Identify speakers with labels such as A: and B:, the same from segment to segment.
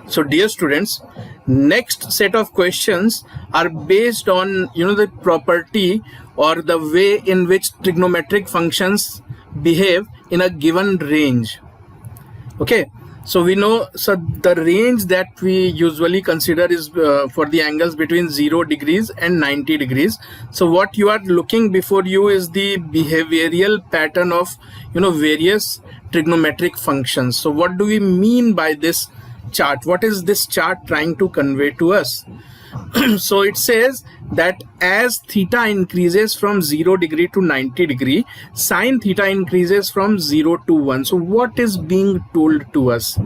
A: So dear students, next set of questions are based on the property or the way in which trigonometric functions behave in a given range. Okay, so we know, so the range that we usually consider is for the angles between 0 degrees and 90 degrees. So what you are looking before you is the behavioral pattern of various trigonometric functions. So what do we mean by this chart? What is this chart trying to convey to us? So it says that as theta increases from 0 degree to 90 degree, sine theta increases from 0 to 1. So what is being told to us?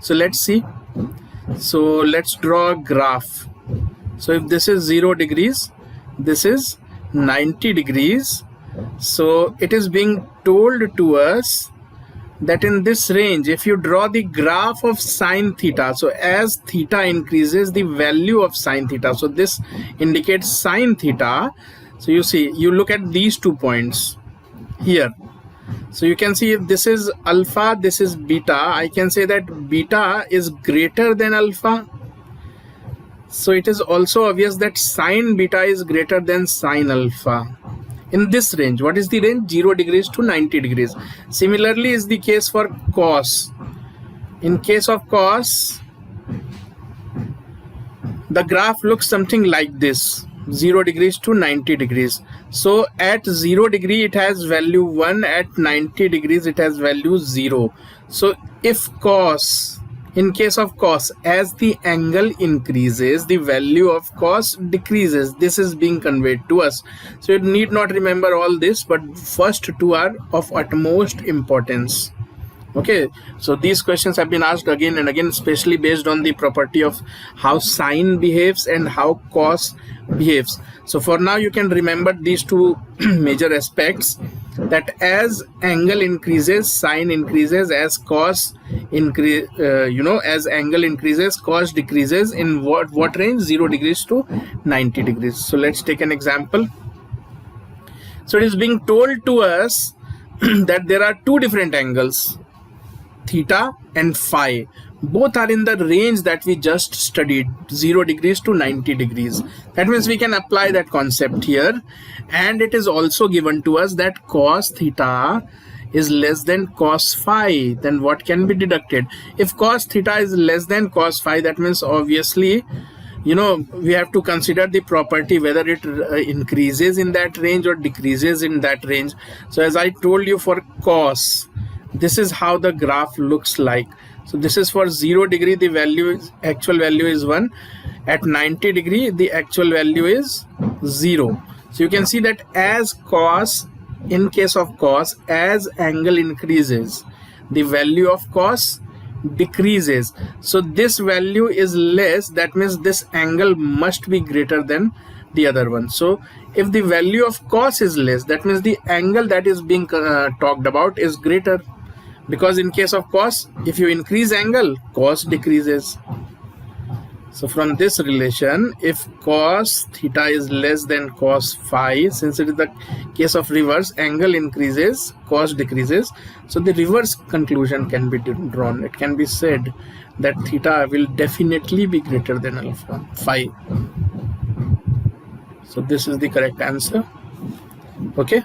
A: So let's see. So let's draw a graph. So if this is 0 degrees, this is 90 degrees. So it is being told to us that in this range, if you draw the graph of sine theta, so as theta increases, the value of sine theta, so this indicates sine theta. So you see, you look at these 2 points here. So you can see if this is alpha, this is beta, I can say that beta is greater than alpha. So it is also obvious that sine beta is greater than sine alpha. In this range, what is the range? 0 degrees to 90 degrees. Similarly is the case for cos. In case of cos, the graph looks something like this, 0 degrees to 90 degrees. So at 0 degree it has value 1, at 90 degrees it has value 0. So if cos, in case of cos, as the angle increases, the value of cos decreases. This is being conveyed to us. So you need not remember all this, but first two are of utmost importance. Okay, so these questions have been asked again and again, especially based on the property of how sine behaves and how cos behaves. So for now you can remember these two major aspects, that as angle increases, sine increases, as cos increase, as angle increases, cos decreases. In what range? 0 degrees to 90 degrees. So let's take an example. So it is being told to us that there are two different angles, theta and phi. Both are in the range that we just studied, 0 degrees to 90 degrees. That means we can apply that concept here. And it is also given to us that cos theta is less than cos phi. Then what can be deducted? If cos theta is less than cos phi, that means obviously we have to consider the property whether it increases in that range or decreases in that range. So as I told you, for cos, this is how the graph looks like. So this is for 0 degree, the actual value is 1. At 90 degree, the actual value is 0. So you can see that as cos, in case of cos, as angle increases, the value of cos decreases. So this value is less, that means this angle must be greater than the other one. So if the value of cos is less, that means the angle that is being talked about is greater. Because in case of cos, if you increase angle, cos decreases. So from this relation, if cos theta is less than cos phi, since it is the case of reverse, angle increases, cos decreases. So the reverse conclusion can be drawn. It can be said that theta will definitely be greater than alpha phi. So this is the correct answer. Okay,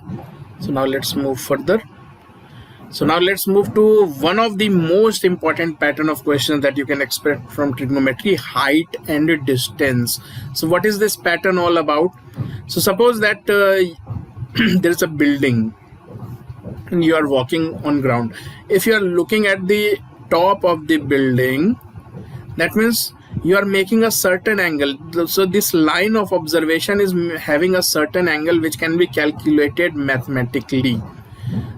A: so now let's move further. So now let's move to one of the most important pattern of questions that you can expect from trigonometry, height and distance. So what is this pattern all about? So suppose that there is a building and you are walking on ground. If you are looking at the top of the building, that means you are making a certain angle. So this line of observation is having a certain angle which can be calculated mathematically.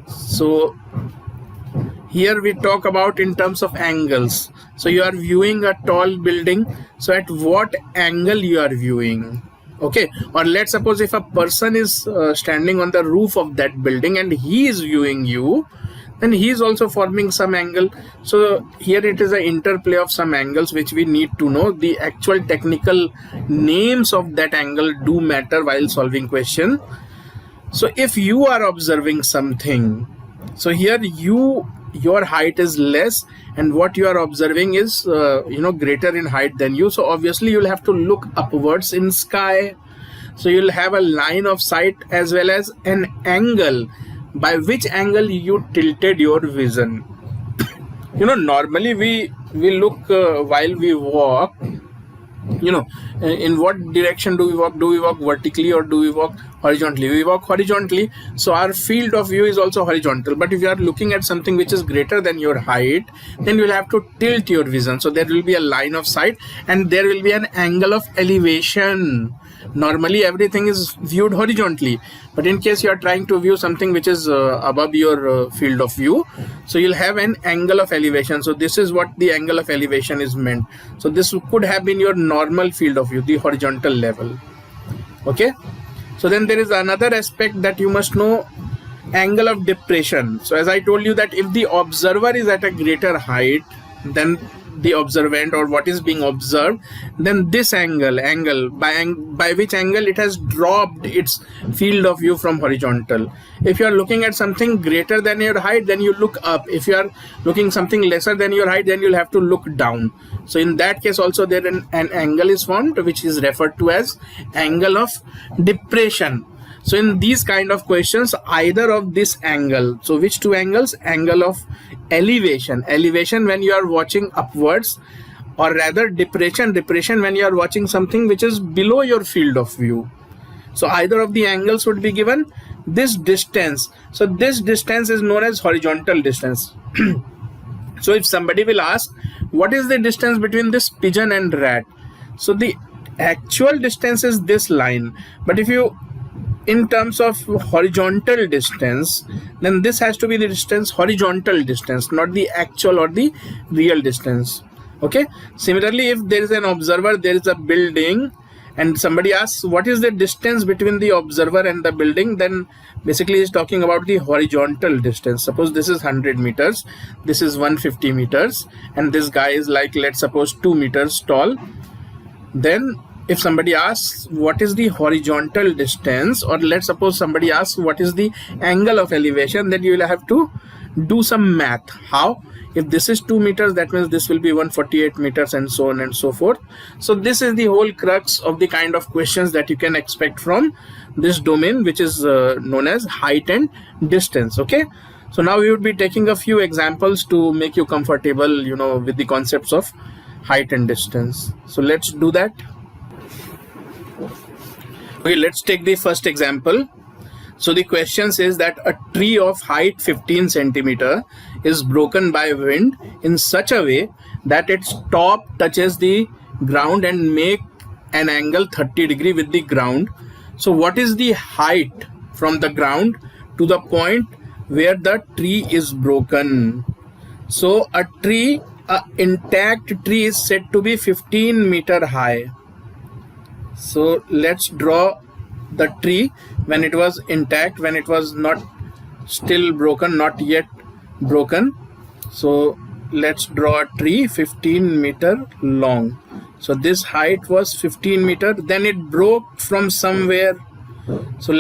A: So here we talk about in terms of angles. So you are viewing a tall building. So at what angle you are viewing? Okay, or let's suppose if a person is standing on the roof of that building and he is viewing you, then he is also forming some angle. So here it is an interplay of some angles which we need to know. The actual technical names of that angle do matter while solving question. So if you are observing something, so here you your height is less and what you are observing is greater in height than you. So obviously you'll have to look upwards in sky. So you'll have a line of sight as well as an angle by which angle you tilted your vision. Normally we look while we walk, in what direction do we walk? Do we walk vertically or do we walk horizontally? We walk horizontally, so our field of view is also horizontal. But if you are looking at something which is greater than your height, then you'll have to tilt your vision. So there will be a line of sight and there will be an angle of elevation. Normally everything is viewed horizontally, but in case you are trying to view something which is above your field of view, so you'll have an angle of elevation. So this is what the angle of elevation is meant. So this could have been your normal field of view, the horizontal level. Okay, so then there is another aspect that you must know, angle of depression. So as I told you that if the observer is at a greater height than the observant or what is being observed, then this angle by which angle it has dropped its field of view from horizontal. If you are looking at something greater than your height, then you look up. If you are looking something lesser than your height, then you'll have to look down. So in that case also there an angle is formed which is referred to as angle of depression. So in these kind of questions, either of this angle, so which two angles? Angle of elevation when you are watching upwards, or rather depression when you are watching something which is below your field of view. So either of the angles would be given. This distance, so this distance is known as horizontal distance. So if somebody will ask, what is the distance between this pigeon and rat? So the actual distance is this line, but if you in terms of horizontal distance, then this has to be the distance, horizontal distance, not the actual or the real distance. Okay, similarly, if there is an observer, there is a building, and somebody asks what is the distance between the observer and the building, then basically he's talking about the horizontal distance. Suppose this is 100 meters, this is 150 meters, and this guy is like, let's suppose 2 meters tall. Then if somebody asks what is the horizontal distance, or let's suppose somebody asks what is the angle of elevation, then you will have to do some math. How? If this is 2 meters, that means this will be 148 meters, and so on and so forth. So this is the whole crux of the kind of questions that you can expect from this domain, which is known as height and distance. Okay, so now we would be taking a few examples to make you comfortable, with the concepts of height and distance. So let's do that. Okay, let's take the first example. So the question says that a tree of height 15 centimeter is broken by wind in such a way that its top touches the ground and make an angle 30 degree with the ground. So what is the height from the ground to the point where the tree is broken? So a tree, an intact tree is said to be 15 meter high. So let's draw the tree when it was intact, when it was not still broken, not yet broken. So let's draw a tree 15 meter long. So this height was 15 meter, then it broke from somewhere. So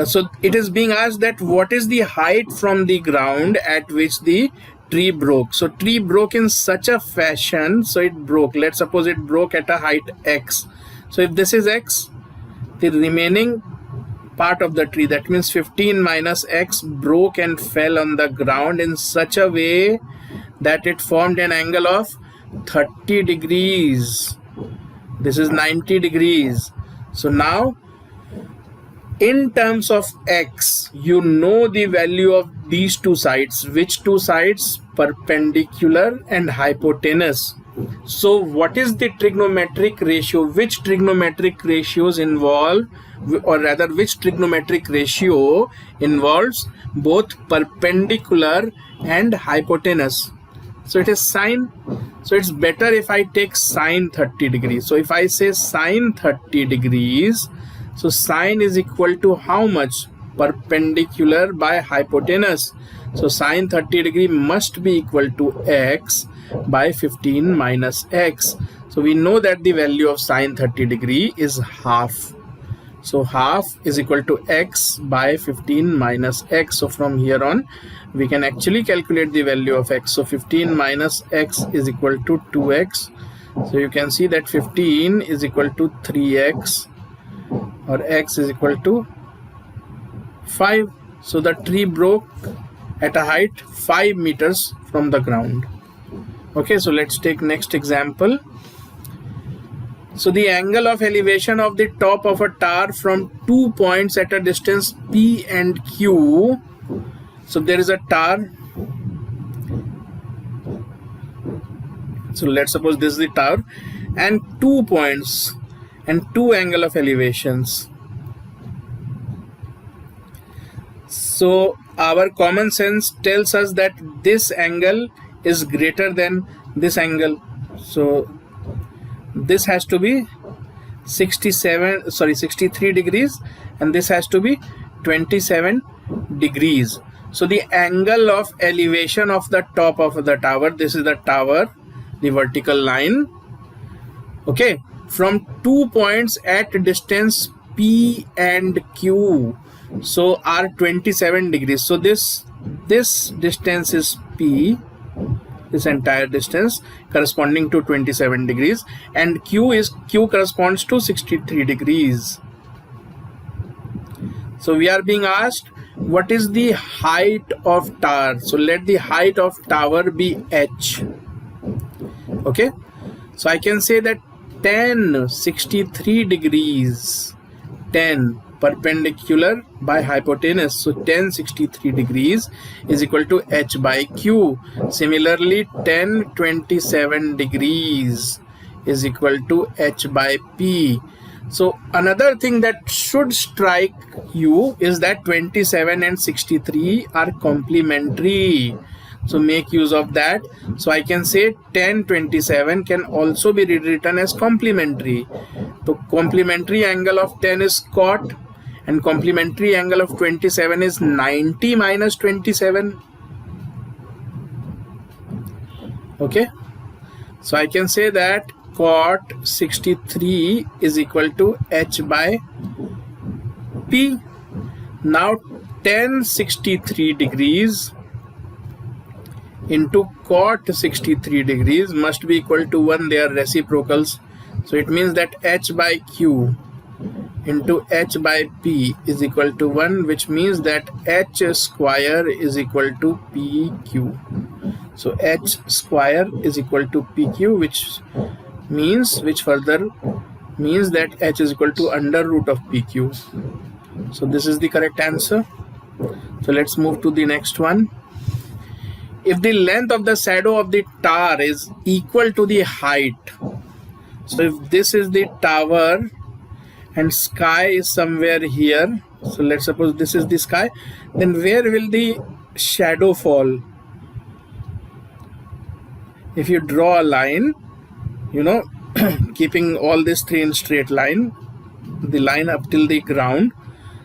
A: so it is being asked that what is the height from the ground at which the tree broke. So tree broke in such a fashion, so it broke, let's suppose it broke at a height x. So if this is x, the remaining part of the tree, that means 15 minus x, broke and fell on the ground in such a way that it formed an angle of 30 degrees. This is 90 degrees. So now in terms of x, you know the value of these two sides. Which two sides? Perpendicular and hypotenuse. So what is the trigonometric ratio? Which trigonometric ratios involve, or rather which trigonometric ratio involves both perpendicular and hypotenuse? So it is sine. So it's better if I take sine 30 degrees. So if I say sine 30 degrees, so sine is equal to how much? Perpendicular by hypotenuse. So sine 30 degree must be equal to x by 15 minus x. So we know that the value of sine 30 degree is half. So half is equal to x by 15 minus x. So from here on we can actually calculate the value of x. So 15 minus x is equal to 2x. So you can see that 15 is equal to 3x, or x is equal to 5. So the tree broke at a height 5 meters from the ground. Okay, so let's take next example. So the angle of elevation of the top of a tower from 2 points at a distance P and Q. So there is a tower. So let's suppose this is the tower, and 2 points and 2 angle of elevations. So our common sense tells us that this angle is greater than this angle. So this has to be 63 degrees, and this has to be 27 degrees. So the angle of elevation of the top of the tower, this is the tower, the vertical line, okay, from 2 points at distance P and Q, so are 27 degrees. So this distance is P, this entire distance corresponding to 27 degrees, and Q corresponds to 63 degrees. So we are being asked what is the height of tower. So let the height of tower be h. Okay, so I can say that 63 degrees, 10 perpendicular by hypotenuse, so 63 degrees is equal to h by q. Similarly 27 degrees is equal to h by p. So another thing that should strike you is that 27 and 63 are complementary. So make use of that. So I can say 27 can also be rewritten as complementary. So complementary angle of 10 is cot, and complementary angle of 27 is 90 minus 27. Okay, so I can say that cot 63 is equal to h by p. Now 63 degrees into cot 63 degrees must be equal to 1. They are reciprocals. So it means that h by q into h by p is equal to 1, which means that h square is equal to pq. So h square is equal to pq, which further means that h is equal to under root of pq. So this is the correct answer. So let's move to the next one. If the length of the shadow of the tower is equal to the height, so if this is the tower and sky is somewhere here, so let's suppose this is the sky, then where will the shadow fall? If you draw a line, you know, keeping all these three in straight line, the line up till the ground,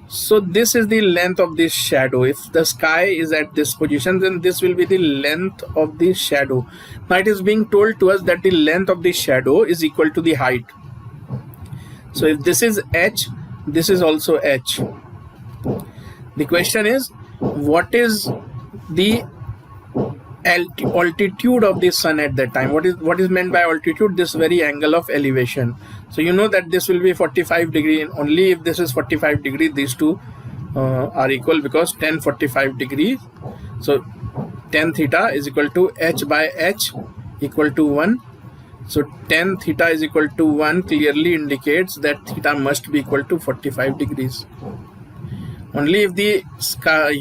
A: so this is the length of this shadow. If the sky is at this position, then this will be the length of the shadow. Now it is being told to us that the length of the shadow is equal to the height. So if this is h, this is also h. The question is, what is the altitude of the sun at that time? What is meant by altitude? This very angle of elevation. So you know that this will be 45 degree, and only if this is 45 degree, these two are equal, because 45 degrees. So tan theta is equal to h by h equal to 1. So tan theta is equal to 1 clearly indicates that theta must be equal to 45 degrees. Only if the sky,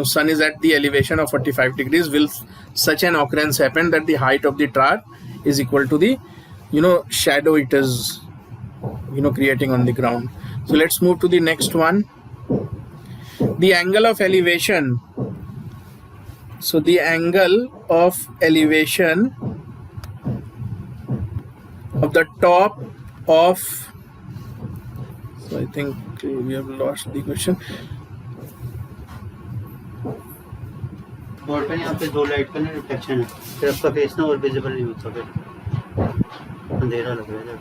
A: sun is at the elevation of 45 degrees will such an occurrence happen that the height of the tower is equal to the shadow it is creating on the ground. So let's move to the next one. The angle of elevation. So the angle of elevation of the top of, so I think we have lost the question.
B: Board पे यहाँ पे 2 light का ना reflection है, फिर आपका face ना और विजिबल नहीं होता, फिर अंधेरा लग रहा है।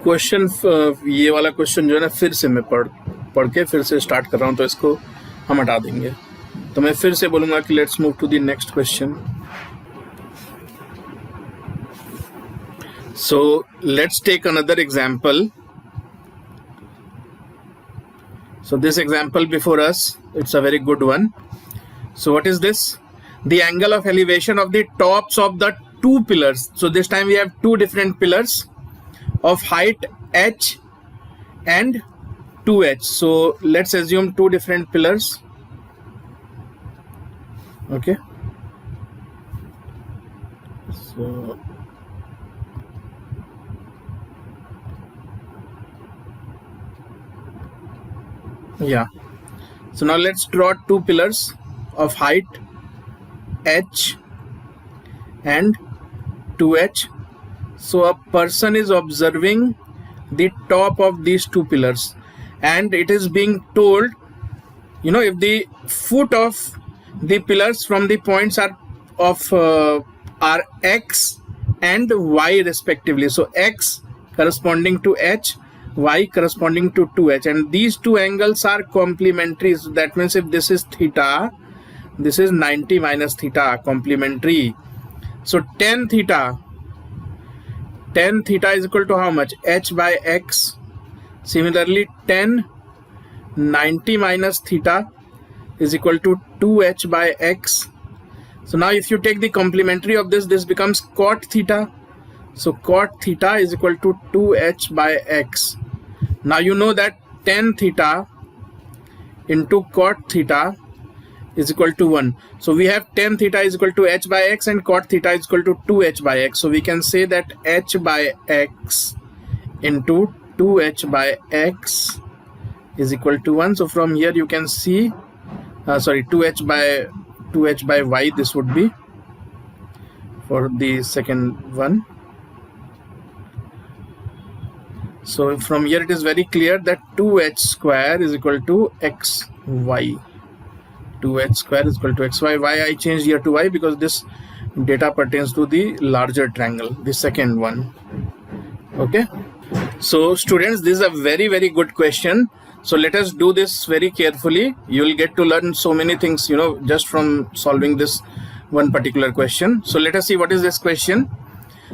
A: क्वेश्चन ये वाला क्वेश्चन जो है ना फिर से मैं पढ़ के फिर से स्टार्ट कर रहा हूँ, तो इसको हम हटा देंगे। तो मैं फिर से बोलूँगा कि let's move to the next question. So let's take another example. So this example before us, it's a very good one. So what is this? The angle of elevation of the tops of the two pillars. So this time we have two different pillars of height h and 2h. So let's assume two different pillars. Okay. So yeah, so now let's draw two pillars of height h and 2h. So a person is observing the top of these two pillars, and it is being told, you know, if the foot of the pillars from the points are of are x and y respectively. So x corresponding to h, y corresponding to 2h, and these two angles are complementary. So that means if this is theta, this is 90 minus theta, complementary. So tan theta is equal to how much? H by x. Similarly, tan 90 minus theta is equal to 2h by x. So now if you take the complementary of this becomes cot theta. So cot theta is equal to 2h by x. Now you know that tan theta into cot theta is equal to 1. So we have tan theta is equal to h by x and cot theta is equal to 2h by x. So we can say that h by x into 2h by x is equal to 1. So from here you can see, 2h by y, this would be for the second one. So from here it is very clear that 2h square is equal to xy. 2h square is equal to xy. Why I changed here to y? Because this data pertains to the larger triangle, the second one. Okay. So students, this is a very, very good question. So let us do this very carefully. You will get to learn so many things, you know, just from solving this one particular question. So let us see what is this question.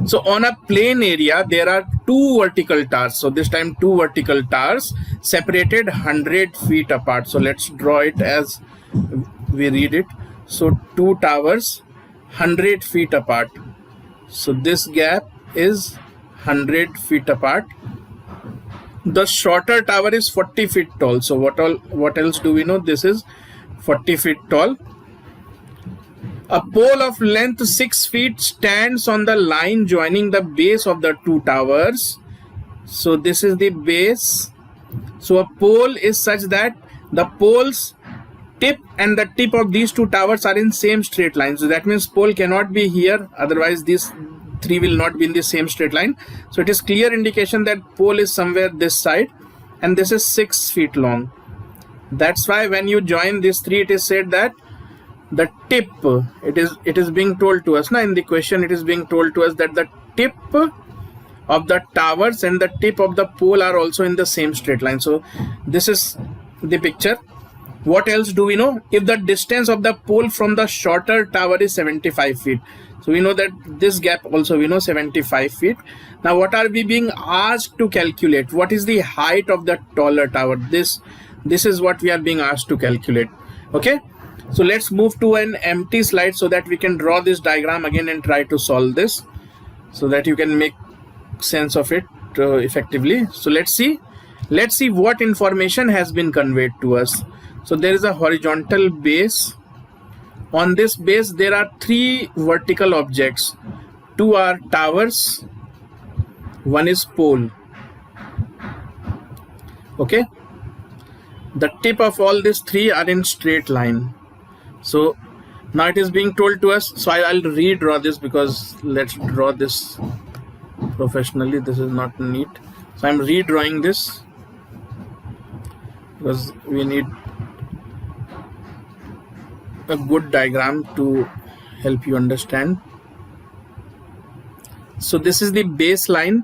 A: So on a plane area, there are two vertical towers. So this time two vertical towers separated 100 feet apart. So let's draw it as we read it. So two towers 100 feet apart. So this gap is 100 feet apart. The shorter tower is 40 feet tall. So what else do we know? This is 40 feet tall. A pole of length 6 feet stands on the line joining the base of the two towers. So this is the base. So a pole is such that the pole's tip and the tip of these two towers are in same straight line. So that means pole cannot be here, otherwise these three will not be in the same straight line. So it is clear indication that pole is somewhere this side, and this is 6 feet long. That's why when you join these three, it is said that the tip, it is being told to us now in the question, it is being told to us that the tip of the towers and the tip of the pole are also in the same straight line. So this is the picture. What else do we know? If the distance of the pole from the shorter tower is 75 feet, so we know that this gap also we know 75 feet. Now what are we being asked to calculate? What is the height of the taller tower? This is what we are being asked to calculate. Okay, so let's move to an empty slide so that we can draw this diagram again and try to solve this so that you can make sense of it effectively. So let's see what information has been conveyed to us. So there is a horizontal base. On this base there are three vertical objects. Two are towers, one is pole. Okay, the tip of all these three are in straight line. So now it is being told to us, so I'll redraw this because let's draw this professionally. This is not neat. So I'm redrawing this because we need a good diagram to help you understand. So this is the baseline.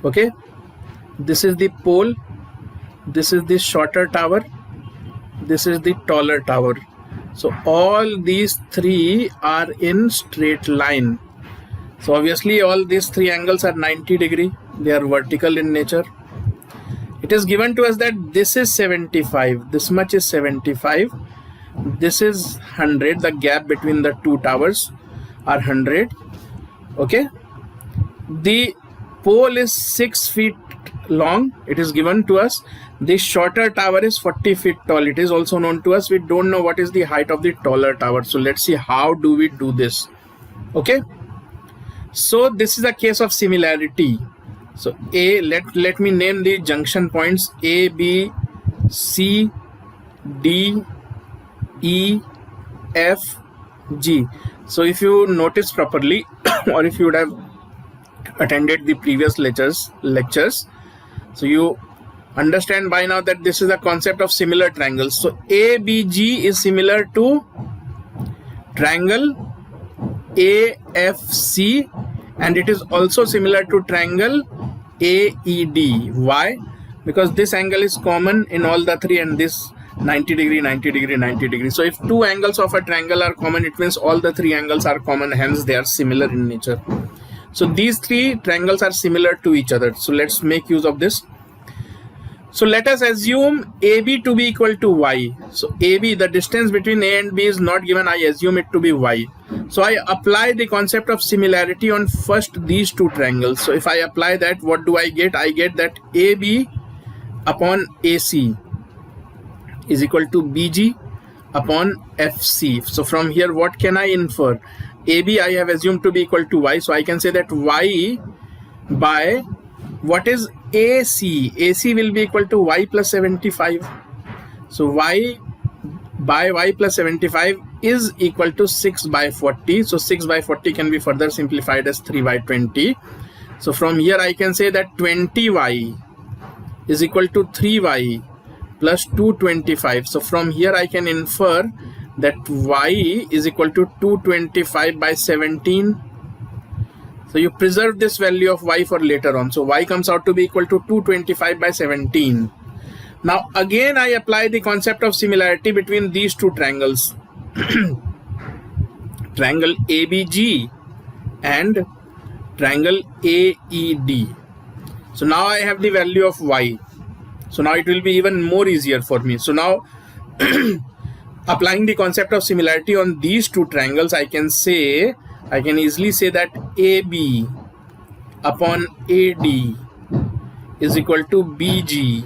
A: Okay, this is the pole, this is the shorter tower, this is the taller tower. So all these three are in straight line. So obviously all these three angles are 90 degree. They are vertical in nature. It is given to us that this is 75, this much is 75, this is 100, the gap between the two towers are 100. Okay, the pole is 6 feet long, it is given to us. The shorter tower is 40 feet tall, it is also known to us. We don't know what is the height of the taller tower. So let's see how do we do this. Okay, so this is a case of similarity. So let me name the junction points A, B, C, D, E, F, G. So if you notice properly or if you would have attended the previous lectures, so you understand by now that this is a concept of similar triangles. So ABG is similar to triangle AFC, and it is also similar to triangle AED. Why? Because this angle is common in all the three, and this 90 degree, 90 degree, 90 degree. So if two angles of a triangle are common, it means all the three angles are common, hence they are similar in nature. So these three triangles are similar to each other. So let's make use of this. So let us assume AB to be equal to Y. So AB, the distance between A and B is not given, I assume it to be Y. So I apply the concept of similarity on first these two triangles. So if I apply that, what do I get? I get that AB upon AC is equal to BG upon FC. So from here, what can I infer? AB I have assumed to be equal to Y. So I can say that Y by what is AC? AC will be equal to Y plus 75. So Y by Y plus 75 is equal to 6 by 40. So 6 by 40 can be further simplified as 3 by 20. So from here I can say that 20Y is equal to 3Y plus 225. So from here I can infer that Y is equal to 225 by 17. So you preserve this value of Y for later on. So Y comes out to be equal to 225 by 17. Now again I apply the concept of similarity between these two triangles. Triangle ABG and triangle AED. So now I have the value of Y. So now it will be even more easier for me. So now applying the concept of similarity on these two triangles, I can easily say that AB upon AD is equal to BG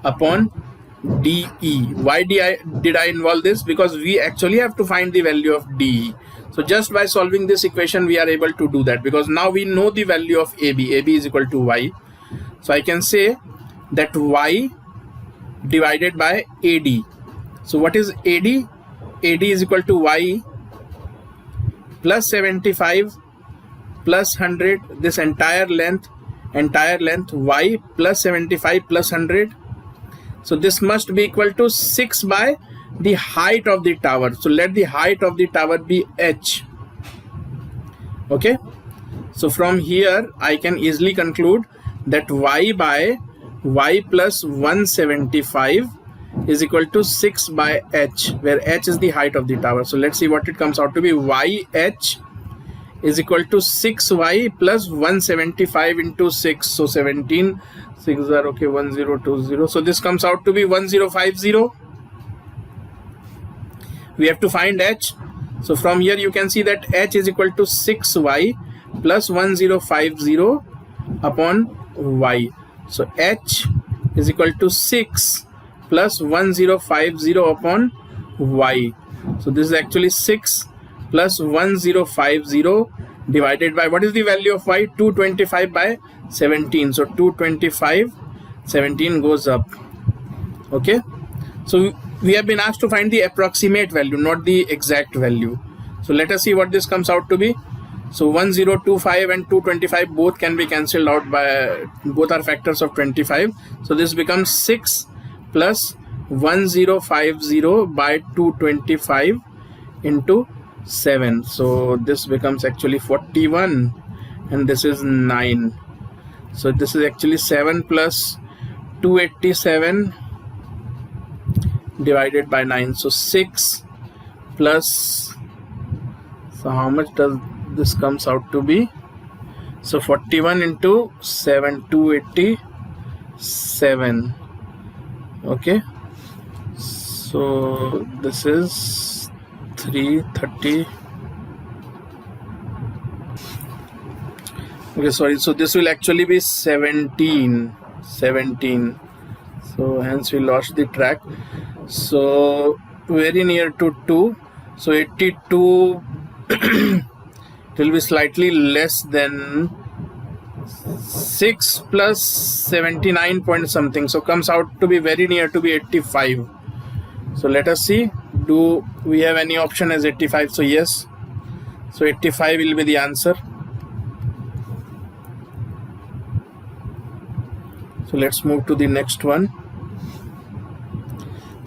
A: upon DE. Why did I involve this? Because we actually have to find the value of DE. So just by solving this equation, we are able to do that, because now we know the value of AB. AB is equal to Y. So I can say that Y divided by AD. So what is AD? AD is equal to Y plus 75 plus 100, this entire length Y plus 75 plus 100. So this must be equal to 6 by the height of the tower. So let the height of the tower be H. Okay, so from here I can easily conclude that Y by Y plus 175 is equal to 6 by H, where H is the height of the tower. So let's see what it comes out to be. YH is equal to 6Y plus 175 into 6. So 17, 6 are okay, 1020. So this comes out to be 1050. We have to find H. So from here you can see that H is equal to 6Y plus 1050 upon Y. So H is equal to 6 plus 1050 upon Y. So this is actually 6 plus 1050 divided by, what is the value of Y? 225 by 17. So 225, 17 goes up. Okay, so we have been asked to find the approximate value, not the exact value. So let us see what this comes out to be. So 1025 and 225 both can be cancelled out by, both are factors of 25. So this becomes 6 plus 1050 by 225 into 7. So this becomes actually 41, and this is 9. So this is actually 7 plus 287 divided by 9. So 6 plus, so how much does this comes out to be? So 41 into 7, 287. Okay, so this is 330. Okay, sorry, so this will actually be 17. So hence we lost the track. So very near to 2. So 82 it will be slightly less than 6 plus 79 point something, so comes out to be very near to be 85. So let us see, do we have any option as 85? So yes, so 85 will be the answer. So let's move to the next one.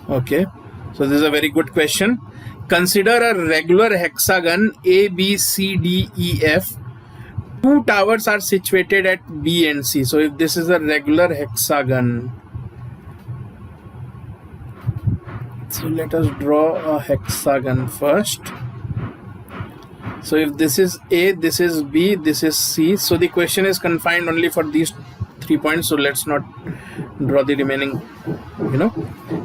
A: Okay, so this is a very good question. Consider a regular hexagon A, B, C, D, E, F. Two towers are situated at B and C. So if this is a regular hexagon, so let us draw a hexagon first. So if this is A, this is B, this is C. So the question is confined only for these 3 points. So let's not draw the remaining,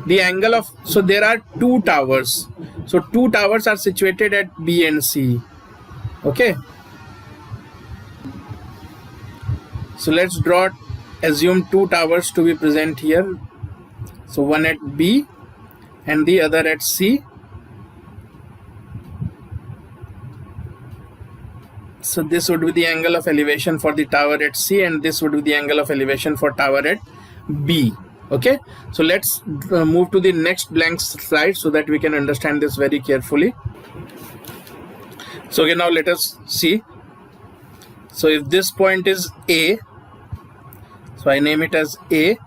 A: the angle of, so there are 2 towers. So 2 towers are situated at B and C. Okay. So let's assume 2 towers to be present here. So one at B and the other at C. So this would be the angle of elevation for the tower at C, and this would be the angle of elevation for tower at B. Okay, so let's move to the next blank slide so that we can understand this very carefully. So okay, now let us see. So if this point is A, so I name it as A,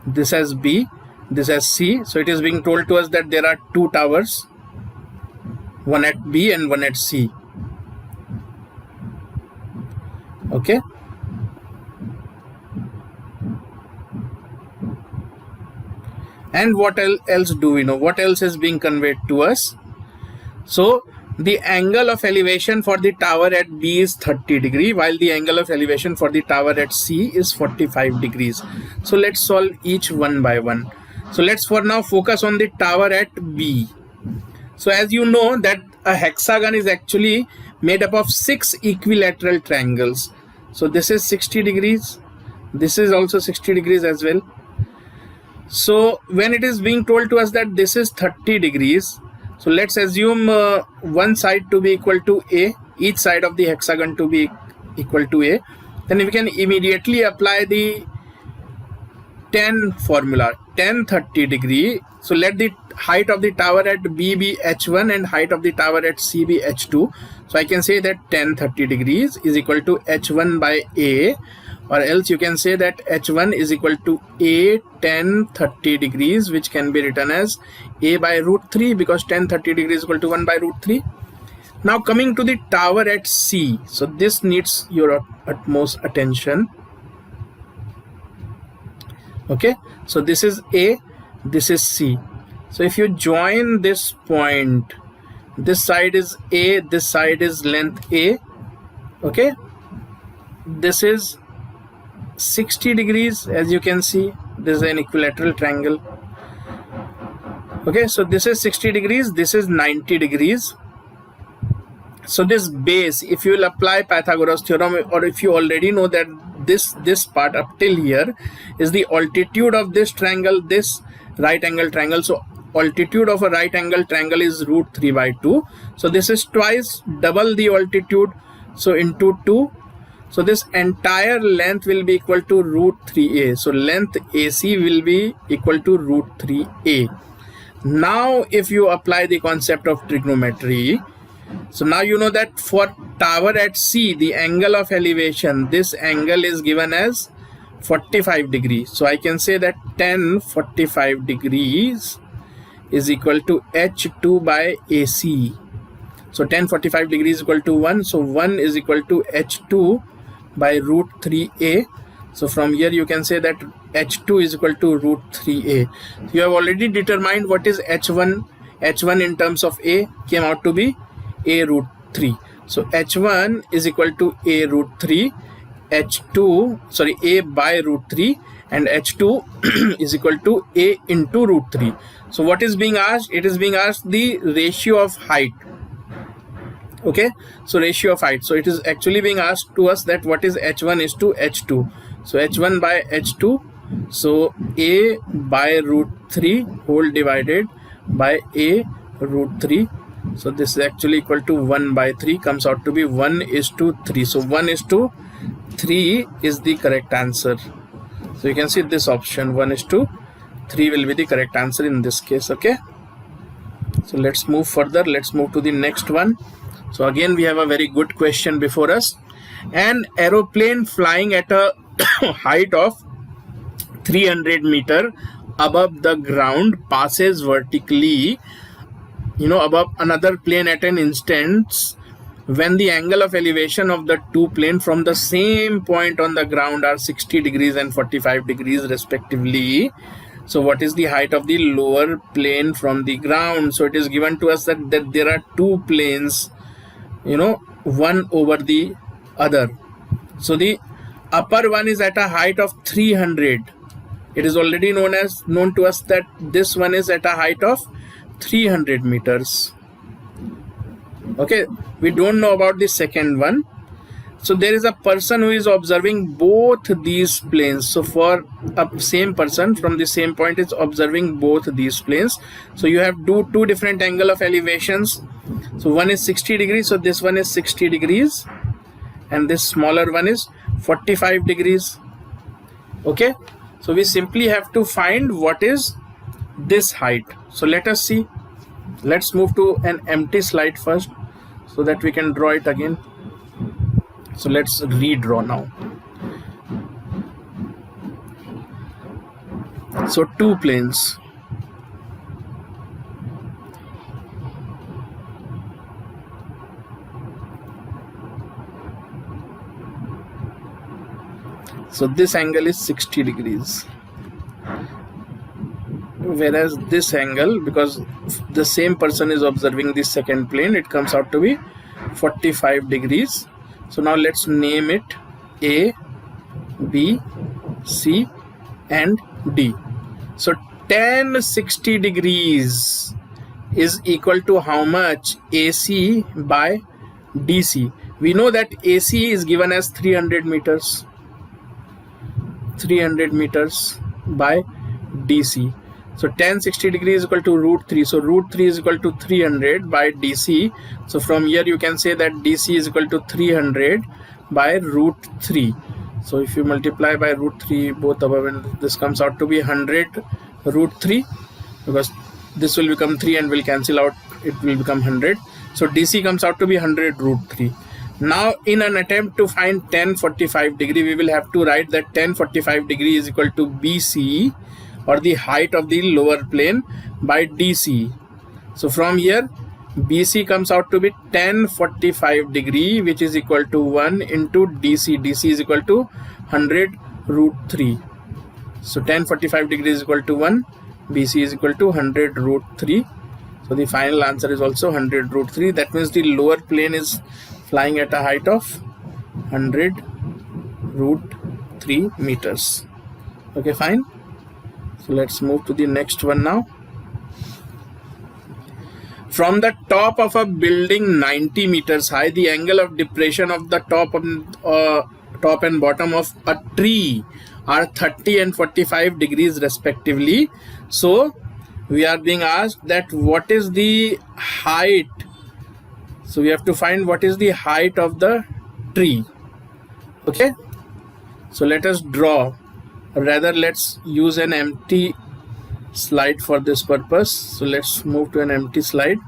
A: this as B, this as C. So it is being told to us that there are 2 towers, one at B and one at C. Okay. And what else do we know? What else is being conveyed to us? So the angle of elevation for the tower at B is 30 degree, while the angle of elevation for the tower at C is 45 degrees. So let's solve each one by one. So let's for now focus on the tower at B. So as you know that a hexagon is actually made up of 6 equilateral triangles. So this is 60 degrees. This is also 60 degrees as well. So when it is being told to us that this is 30 degrees, so let's assume one side to be equal to A, each side of the hexagon to be equal to A. Then we can immediately apply the tan formula, tan 30 degree. So let the height of the tower at B be h1 and height of the tower at C be h2. So I can say that tan 30 degrees is equal to h1 by A, or else you can say that h1 is equal to A tan 30 degrees, which can be written as A by root 3, because tan 30 degrees is equal to 1 by root 3. Now coming to the tower at C, so this needs your utmost attention. Okay, so this is A, this is C. So if you join this point, this side is A, this side is length A. Okay, this is 60 degrees, as you can see. This is an equilateral triangle. Okay, so this is 60 degrees, this is 90 degrees. So this base, if you will apply Pythagoras theorem, or if you already know that this part up till here is the altitude of this triangle, this right angle triangle. So altitude of a right angle triangle is root 3 by 2. So this is twice double the altitude, so into 2. So this entire length will be equal to root 3a. So length AC will be equal to root 3a. Now if you apply the concept of trigonometry, so now you know that for tower at C, the angle of elevation, this angle is given as 45 degrees. So I can say that tan 45 degrees is equal to H2 by AC. So tan 45 degrees is equal to 1. So 1 is equal to h2 by root 3a. So from here you can say that h2 is equal to root 3a. You have already determined what is h1. h1 in terms of a came out to be a root 3. So h1 is equal to a root 3, a by root 3, and h2 is equal to a into root 3. So what is being asked? It is being asked the ratio of height. Okay, so ratio of height. So it is actually being asked to us that what is h1 is to h2. So h1 by h2, so a by root 3 whole divided by a root 3. So this is actually equal to 1 by 3, comes out to be 1 is to 3. So 1 is to 3 is the correct answer. So you can see this option 1 is to 3 will be the correct answer in this case. Okay, so let's move further. Let's move to the next one. So again we have a very good question before us. An aeroplane flying at a height of 300 meter above the ground passes vertically, above another plane at an instance when the angle of elevation of the two planes from the same point on the ground are 60 degrees and 45 degrees respectively. So what is the height of the lower plane from the ground? So it is given to us that there are two planes, one over the other. So the upper one is at a height of 300. It is already known to us that this one is at a height of 300 meters. Okay, we don't know about the second one. So there is a person who is observing both these planes. So for a same person from the same point is observing both these planes. So you have two different angle of elevations. So one is 60 degrees. So this one is 60 degrees. And this smaller one is 45 degrees. Okay. So we simply have to find what is this height. So let us see. Let's move to an empty slide first so that we can draw it again. So let's redraw now. So two planes. So this angle is 60 degrees. Whereas this angle, because the same person is observing the second plane, it comes out to be 45 degrees. So now let's name it A, B, C and D. So tan 60 degrees is equal to how much? AC by DC. We know that AC is given as 300 meters. 300 meters by DC. So tan 60 degrees is equal to root 3. So root 3 is equal to 300 by DC. So from here you can say that DC is equal to 300 by root 3. So if you multiply by root 3 both above, and this comes out to be 100 root 3, because this will become 3 and will cancel out, it will become 100. So DC comes out to be 100 root 3. Now in an attempt to find tan 45 degree, we will have to write that tan 45 degree is equal to BC, or the height of the lower plane, by DC. So from here BC comes out to be tan 45 degree, which is equal to 1 into DC. DC is equal to 100 root 3. So tan 45 degree is equal to 1, BC is equal to 100 root 3. So the final answer is also 100 root 3. That means the lower plane is flying at a height of 100 root 3 meters. Okay, fine. So let's move to the next one now. From the top of a building 90 meters high, the angle of depression of the top and bottom of a tree are 30 and 45 degrees respectively. So we are being asked that what is the height. So we have to find what is the height of the tree. Okay, so let us draw, rather let's use an empty slide for this purpose. So let's move to an empty slide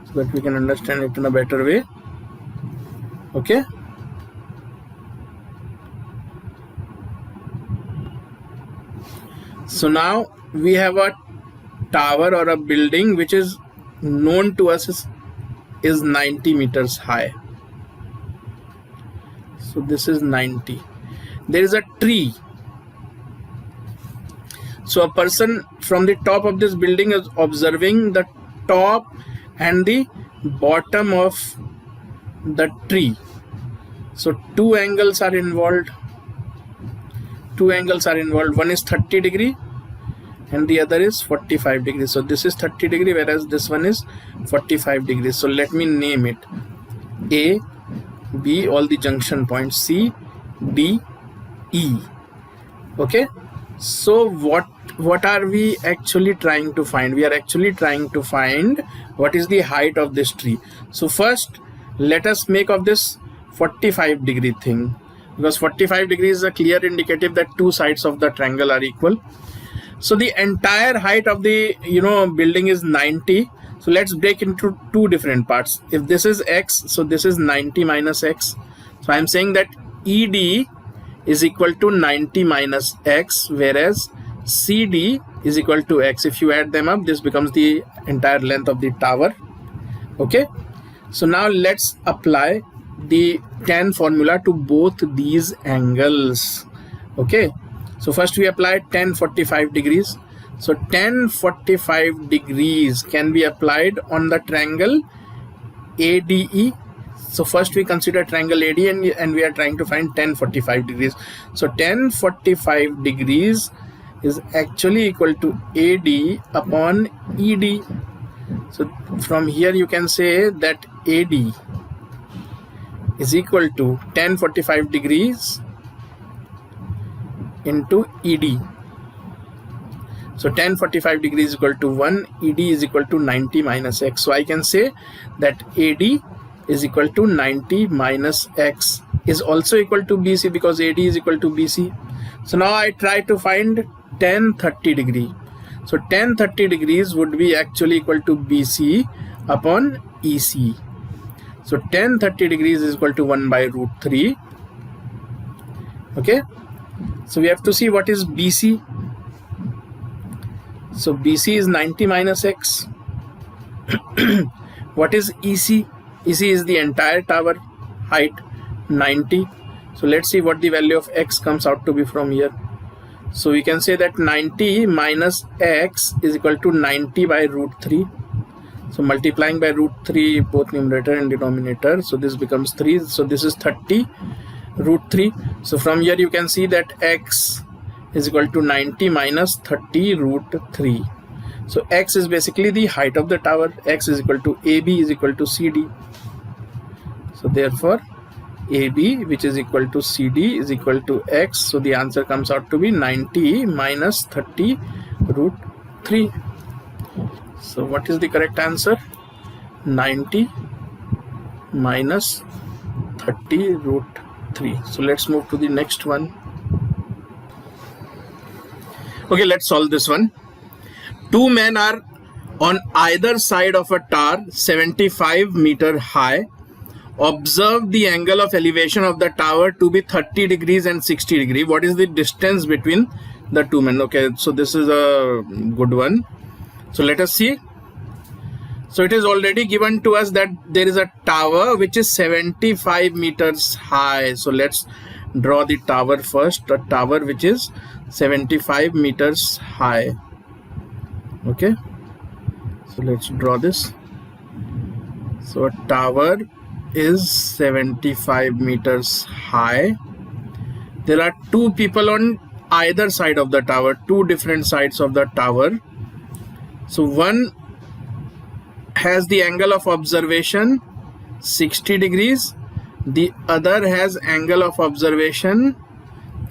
A: so that we can understand it in a better way. Okay, so now we have a tower or a building which is known to us as is 90 meters high. So this is 90. There is a tree. So a person from the top of this building is observing the top and the bottom of the tree. So two angles are involved. One is 30 degree and the other is 45 degrees. So this is 30 degree, whereas this one is 45 degrees. So let me name it A, B, all the junction points, C, D, E. Okay. So what are we actually trying to find? We are actually trying to find what is the height of this tree. So first let us make of this 45 degree thing, because 45 degrees is a clear indicative that two sides of the triangle are equal. So the entire height of the building is 90. So let's break into two different parts. If this is x, so this is 90 minus x. So I'm saying that ED is equal to 90 minus x, whereas CD is equal to x. If you add them up, this becomes the entire length of the tower. Okay. So now let's apply the tan formula to both these angles. Okay. So first we apply tan 45 degrees. So tan 45 degrees can be applied on the triangle ADE. So first we consider triangle AD and we are trying to find tan 45 degrees. So tan 45 degrees is actually equal to AD upon ED. So from here you can say that AD is equal to tan 45 degrees into ED. So tan 45 degrees is equal to 1, ED is equal to 90 minus x. So I can say that AD is equal to 90 minus x is also equal to BC, because AD is equal to BC. So now I try to find tan 30 degree. So tan 30 degrees would be actually equal to BC upon EC. So tan 30 degrees is equal to 1 by root 3. Okay. So we have to see what is BC. So BC is 90 minus x. What is EC? EC is the entire tower height, 90. So let's see what the value of x comes out to be from here. So we can say that 90 minus x is equal to 90 by root 3. So multiplying by root 3 both numerator and denominator. So this becomes 3. So this is 30 root 3. So from here you can see that x is equal to 90 minus 30 root 3. So x is basically the height of the tower. X is equal to AB is equal to CD. So therefore AB, which is equal to CD, is equal to x. So the answer comes out to be 90 minus 30 root 3. So what is the correct answer? 90 minus 30 root 3. So let's move to the next one. Okay, let's solve this one. Two men are on either side of a tower 75 meter high. Observe the angle of elevation of the tower to be 30 degrees and 60 degrees. What is the distance between the two men? Okay, so this is a good one. So let us see. So it is already given to us that there is a tower which is 75 meters high. So let's draw the tower first. A tower which is 75 meters high. Okay. So let's draw this. So a tower is 75 meters high. There are two people on either side of the tower, two different sides of the tower. So one has the angle of observation 60 degrees, the other has angle of observation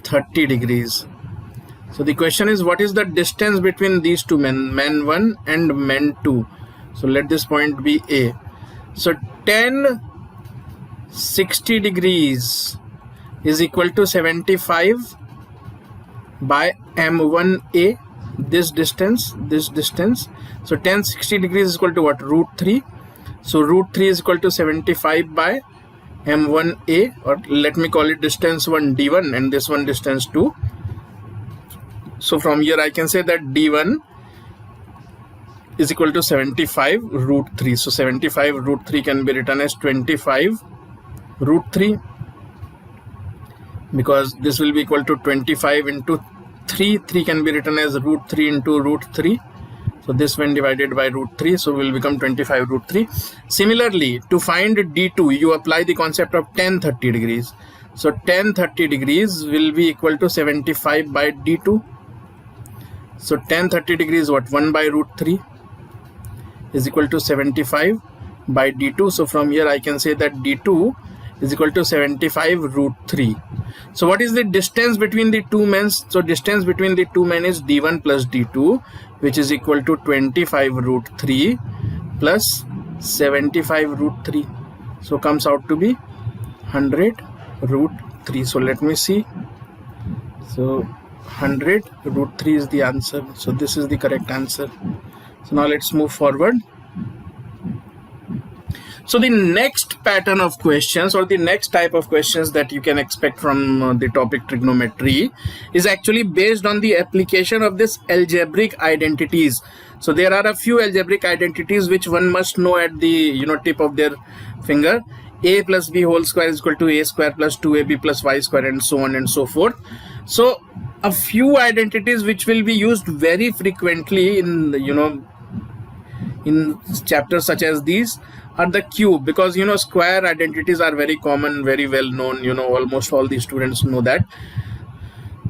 A: 30 degrees. So the question is, what is the distance between these two men, men 1 and men 2? So let this point be A. So tan 60 degrees is equal to 75 by m1a, this distance. So tan 60 degrees is equal to what? Root 3. So root 3 is equal to 75 by m1a, or let me call it distance 1 d1 and this one distance 2. So from here I can say that d1 is equal to 75 root 3. So 75 root 3 can be written as 25 root 3, because this will be equal to 25 into 3. 3 can be written as root 3 into root 3. So this when divided by root 3, so will become 25 root 3. Similarly, to find D2, you apply the concept of tan 30 degrees. So tan 30 degrees will be equal to 75 by D2. So tan 30 degrees, what? 1 by root 3 is equal to 75 by D2. So from here I can say that D2 is equal to 75 root 3. So what is the distance between the two men? So distance between the two men is D1 plus D2, which is equal to 25 root 3 plus 75 root 3. So comes out to be 100 root 3. So let me see. So 100 root 3 is the answer. So this is the correct answer. So now let's move forward. So the next pattern of questions, or the next type of questions that you can expect from the topic trigonometry, is actually based on the application of this algebraic identities. So there are a few algebraic identities which one must know at the tip of their finger. A plus b whole square is equal to a square plus 2ab plus y square, and so on and so forth. So a few identities which will be used very frequently in in chapters such as these are the cube, because square identities are very common, very well known, almost all the students know that.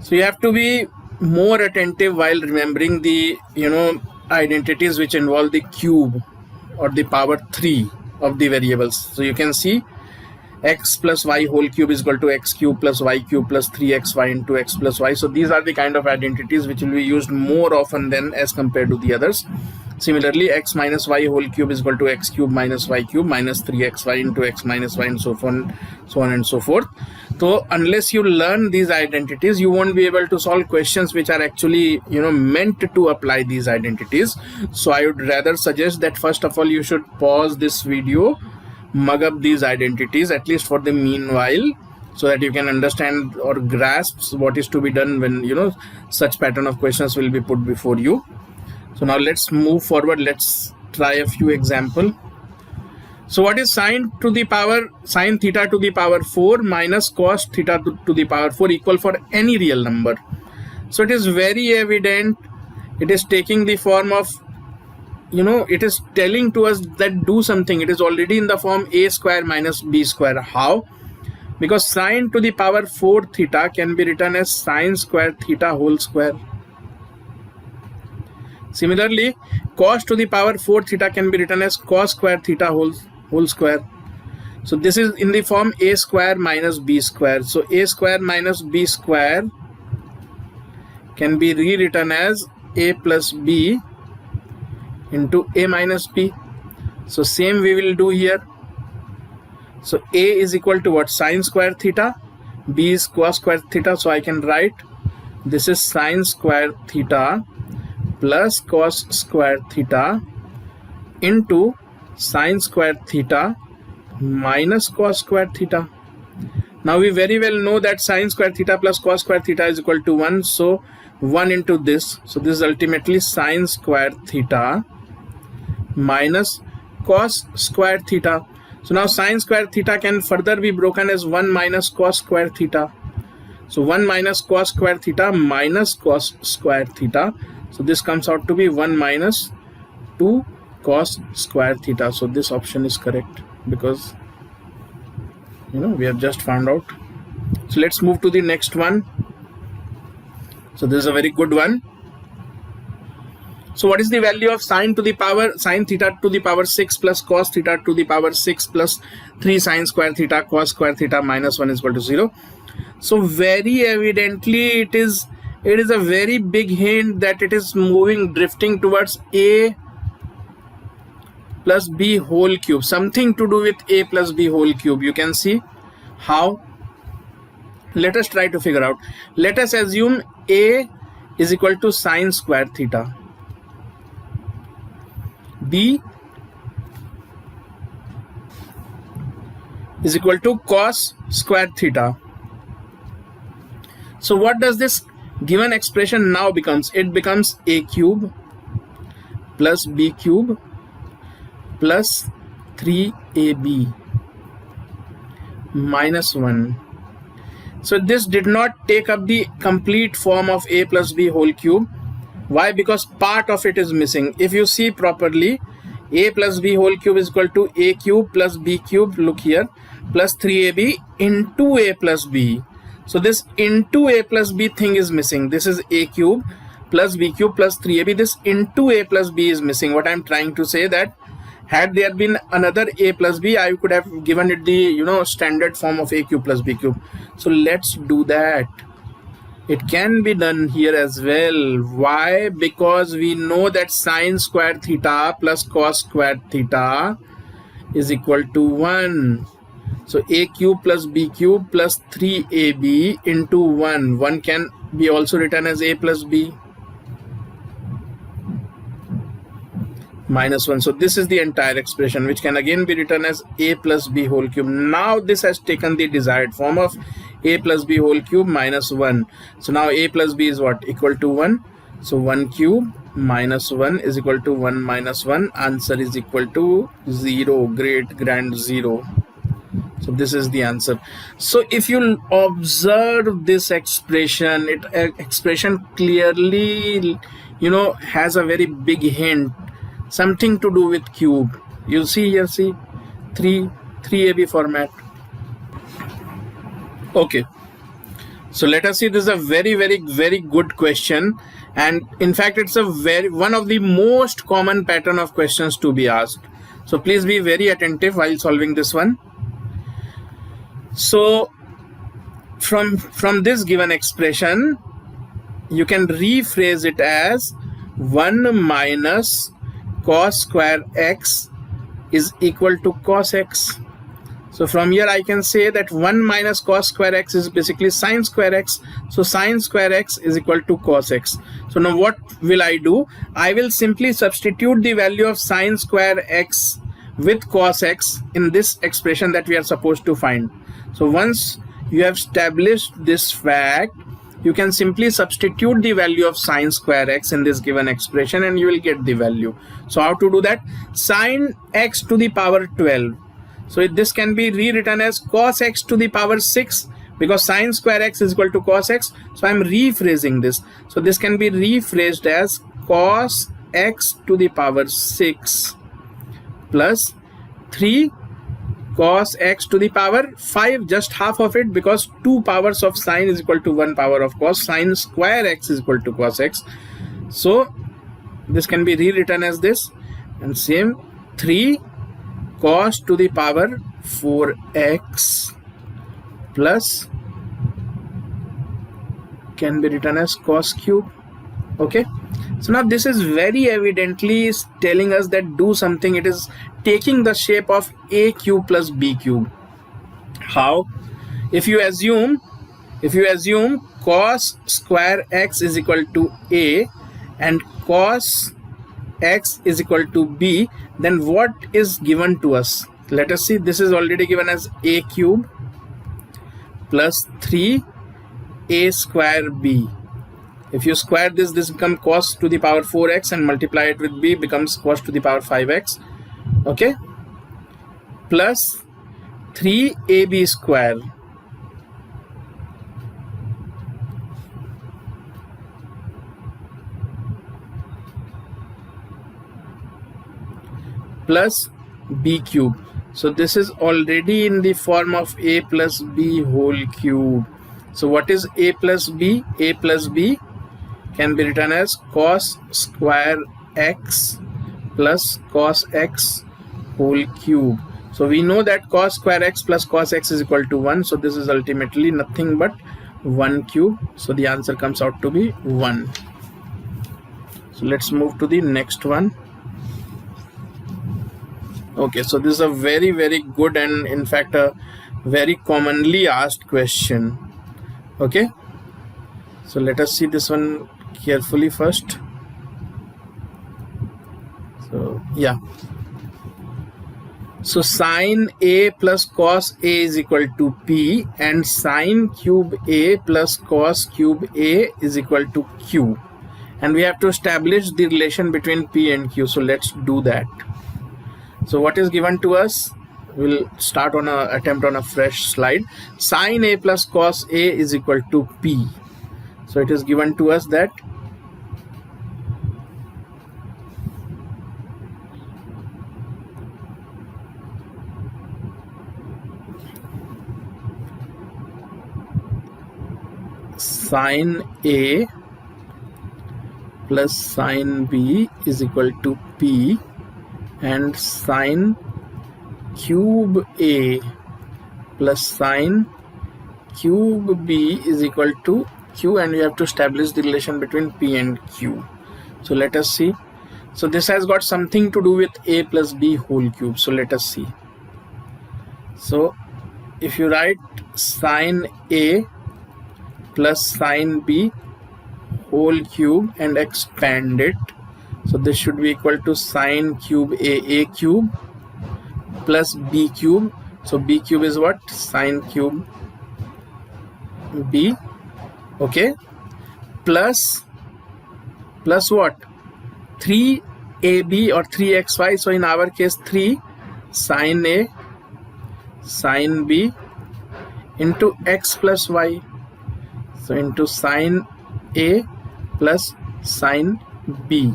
A: So you have to be more attentive while remembering the identities which involve the cube or the power 3 of the variables. So you can see x plus y whole cube is equal to x cube plus y cube plus 3xy into x plus y. So these are the kind of identities which will be used more often than as compared to the others. Similarly, x minus y whole cube is equal to x cube minus y cube minus 3xy into x minus y, and so on and so forth. So unless you learn these identities, you won't be able to solve questions which are actually meant to apply these identities. So I would rather suggest that first of all you should pause this video, mug up these identities at least for the meanwhile, so that you can understand or grasp what is to be done when such pattern of questions will be put before you. So now let's move forward. Let's try a few examples. So what is sine theta to the power 4 minus cos theta to the power 4 equal for any real number? So it is very evident. It is taking the form of, it is telling to us that do something. It is already in the form a square minus b square. How? Because sine to the power 4 theta can be written as sine square theta whole square. Similarly, cos to the power 4 theta can be written as cos square theta whole square. So this is in the form a square minus b square. So a square minus b square can be rewritten as a plus b into a minus b. So same we will do here. So a is equal to what? Sine square theta. B is cos square theta. So I can write this is sine square theta plus cos square theta into sine square theta minus cos square theta. Now we very well know that sine square theta plus cos square theta is equal to 1. So 1 into this. So this is ultimately sine square theta minus cos square theta. So now sine square theta can further be broken as 1 minus cos square theta. So 1 minus cos square theta minus cos square theta. So this comes out to be 1 minus 2 cos square theta. So this option is correct because we have just found out. So let's move to the next one. So this is a very good one. So what is the value of sine theta to the power 6 plus cos theta to the power 6 plus 3 sine square theta cos square theta minus 1 is equal to 0? So very evidently it is a very big hint that it is drifting towards a plus b whole cube, something to do with a plus b whole cube. You can see how. Let us try to figure out. Let us assume a is equal to sine square theta, b is equal to cos square theta. So what does this given expression now becomes? It becomes a cube plus b cube plus 3ab minus 1. So this did not take up the complete form of a plus b whole cube. Why? Because part of it is missing. If you see properly, a plus b whole cube is equal to a cube plus b cube, look here, plus 3ab into a plus b. So this into a plus b thing is missing. This is a cube plus b cube plus 3ab. This into a plus b is missing. What I'm trying to say that had there been another a plus b, I could have given it the standard form of a cube plus b cube. So let's do that. It can be done here as well. Why? Because we know that sine square theta plus cos square theta is equal to 1. So a cube plus b cube plus 3ab into 1. 1 can be also written as a plus b minus 1. So this is the entire expression, which can again be written as a plus b whole cube. Now this has taken the desired form of a plus b whole cube minus 1. So now a plus b is what? Equal to 1. So 1 cube minus 1 is equal to 1 minus 1. Answer is equal to 0. Great grand 0. So this is the answer. So if you observe this expression, expression clearly has a very big hint, something to do with cube. You see here, see 3ab format. Okay, so let us see. This is a very good question, and in fact it's a one of the most common pattern of questions to be asked. So please be very attentive while solving this one. So from this given expression, you can rephrase it as 1 minus cos square x is equal to cos x. So from here I can say that 1 minus cos square x is basically sine square x. So sine square x is equal to cos x. So now what will I do? I will simply substitute the value of sine square x with cos x in this expression that we are supposed to find. So once you have established this fact, you can simply substitute the value of sine square x in this given expression and you will get the value. So how to do that? Sine x to the power 12. So this can be rewritten as cos x to the power 6, because sine square x is equal to cos x. So I am rephrasing this. So this can be rephrased as cos x to the power 6 plus 3 cos x to the power 5, just half of it, because 2 powers of sine is equal to 1 power of cos. Sine square x is equal to cos x. So this can be rewritten as this, and same 3 cos to the power 4x plus can be written as cos cube. Okay, so now this is very evidently telling us that do something. It is taking the shape of a cube plus b cube. How? If you assume cos square x is equal to a and cos x is equal to b, then what is given to us? Let us see. This is already given as a cube plus 3a square b. If you square this becomes cos to the power 4x and multiply it with b becomes cos to the power 5x. Okay, plus 3ab square plus b cube. So this is already in the form of a plus b whole cube. So what is a plus b? A plus b can be written as cos square x plus cos x whole cube. So we know that cos square x plus cos x is equal to 1. So this is ultimately nothing but 1 cube. So the answer comes out to be 1. So let's move to the next one. Okay, so this is a very good and in fact a very commonly asked question. Okay, so let us see this one carefully first. So yeah, so sine a plus cos a is equal to p and sine cube a plus cos cube a is equal to q, and we have to establish the relation between P and Q. So let's do that. So what is given to us? We'll start on a attempt on a fresh slide. Sin A plus cos A is equal to P. So it is given to us that sin A plus sin B is equal to P, and sin cube A plus sin cube B is equal to Q, and we have to establish the relation between P and Q. So let us see. So this has got something to do with A plus B whole cube. So let us see. So if you write sin A plus sin B whole cube and expand it, so this should be equal to sin cube A cube plus B cube. So B cube is what? Sin cube B, okay, plus what? 3AB or 3xy. So in our case 3 sin A sin B into x plus y. So into sin A plus sin B.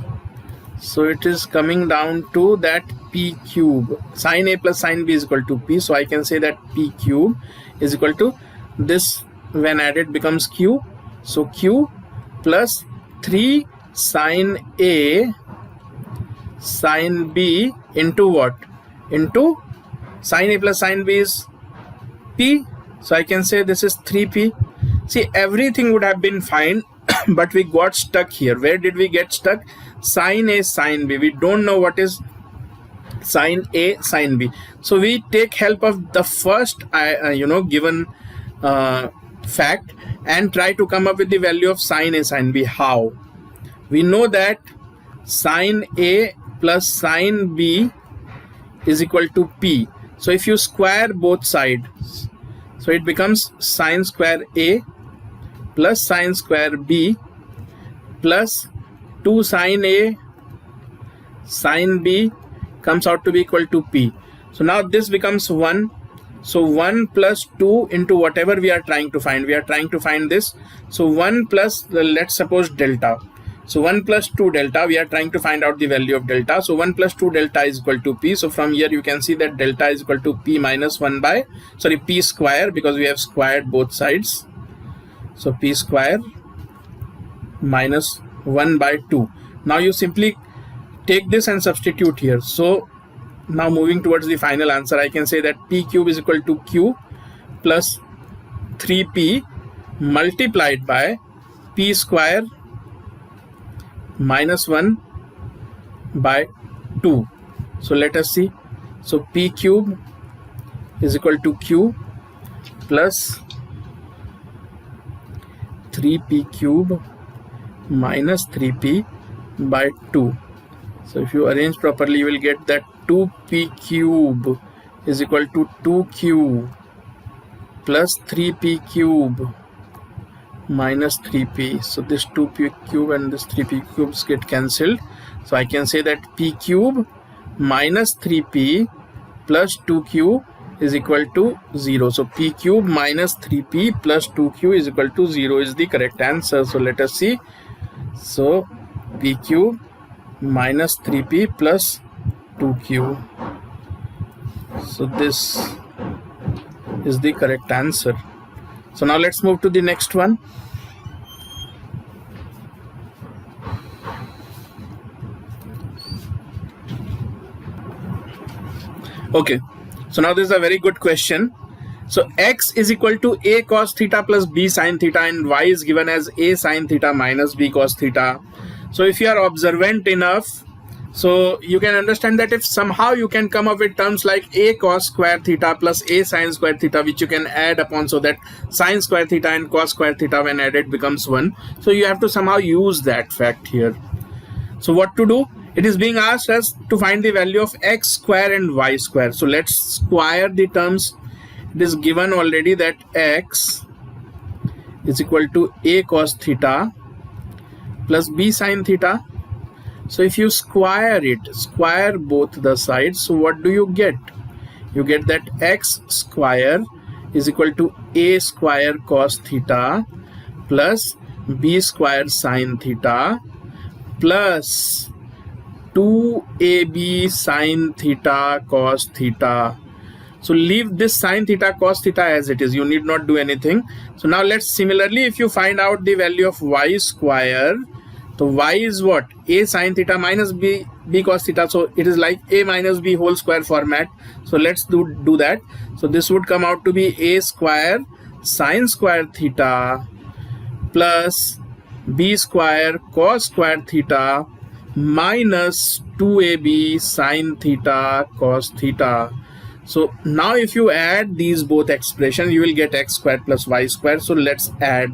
A: So it is coming down to that P cube. Sin A plus sin B is equal to P. So I can say that P cube is equal to this, when added becomes Q. So Q plus 3 sin A sin B into what? Into sin A plus sin B is P. So I can say this is 3P. See, everything would have been fine, but we got stuck here. Where did we get stuck? Sin A sin B. We don't know what is sin A sin B. So we take help of the first given fact and try to come up with the value of sin A sin B. How? We know that sin A plus sin B is equal to P. So if you square both sides, so it becomes sin square A plus sin square B plus 2 sin A sin B comes out to be equal to P. So now this becomes 1. So 1 plus 2 into whatever we are trying to find. We are trying to find this. So 1 plus, let's suppose delta. So 1 plus 2 delta, we are trying to find out the value of delta. So 1 plus 2 delta is equal to P. So from here you can see that delta is equal to P minus 1 by, P square, because we have squared both sides. So P square minus 1 by 2. Now you simply take this and substitute here. So now moving towards the final answer, I can say that P cube is equal to Q plus 3P multiplied by P square minus 1 by 2. So let us see. So P cube is equal to Q plus 3P cube minus 3P by 2. So if you arrange properly, you will get that 2P cube is equal to 2Q plus 3P cube minus 3P. So this 2P cube and this 3P cubes get cancelled. So I can say that P cube minus 3P plus 2Q is equal to 0. So P cube minus 3P plus 2Q is equal to 0 is the correct answer. So let us see. So P cube minus 3P plus 2Q. So this is the correct answer. So now let's move to the next one. Okay, so now this is a very good question. So x is equal to a cos theta plus b sin theta, and y is given as a sin theta minus b cos theta. So if you are observant enough, so you can understand that if somehow you can come up with terms like a cos square theta plus a sin square theta, which you can add upon, so that sin square theta and cos square theta when added becomes 1. So you have to somehow use that fact here. So what to do? It is being asked us to find the value of x square and y square. So let's square the terms. It is given already that x is equal to a cos theta plus b sine theta. So if you square it, square both the sides, so what do you get? You get that x square is equal to a square cos theta plus b square sine theta plus 2ab sine theta cos theta. So leave this sine theta cos theta as it is. You need not do anything. So now let's similarly, if you find out the value of y square, so y is what? A sine theta minus b cos theta. So it is like a minus b whole square format. So let's do that. So this would come out to be a square sine square theta plus b square cos square theta minus 2ab sine theta cos theta. So now if you add these both expressions, you will get x squared plus y squared. So let's add.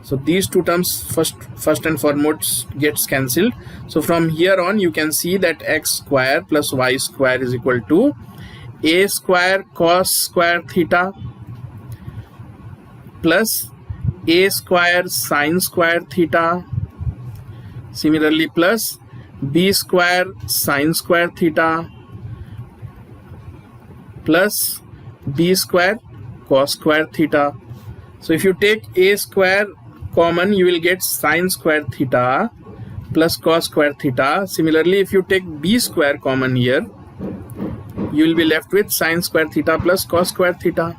A: So these two terms first and foremost gets cancelled. So from here on you can see that x square plus y square is equal to a square cos square theta plus a square sine square theta, similarly plus b square sine square theta plus b square cos square theta. So if you take a square common, you will get sine square theta plus cos square theta. Similarly, if you take b square common here, you will be left with sine square theta plus cos square theta.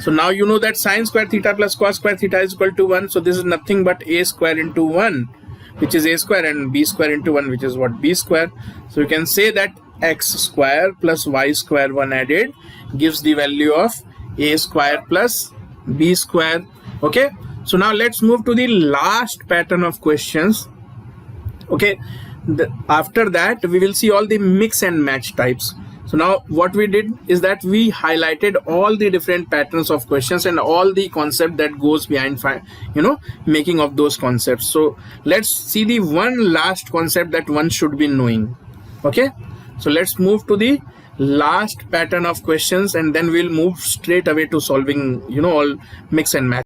A: So now you know that sine square theta plus cos square theta is equal to 1. So this is nothing but a square into 1, which is a square, and b square into 1, which is what? B square. So you can say that x square plus y square 1 added gives the value of a square plus b square. Okay, so now let's move to the last pattern of questions. Okay, after that we will see all the mix and match types. So now what we did is that we highlighted all the different patterns of questions and all the concept that goes behind making of those concepts. So let's see the one last concept that one should be knowing. Okay, so let's move to the last pattern of questions and then we'll move straight away to solving all mix and match.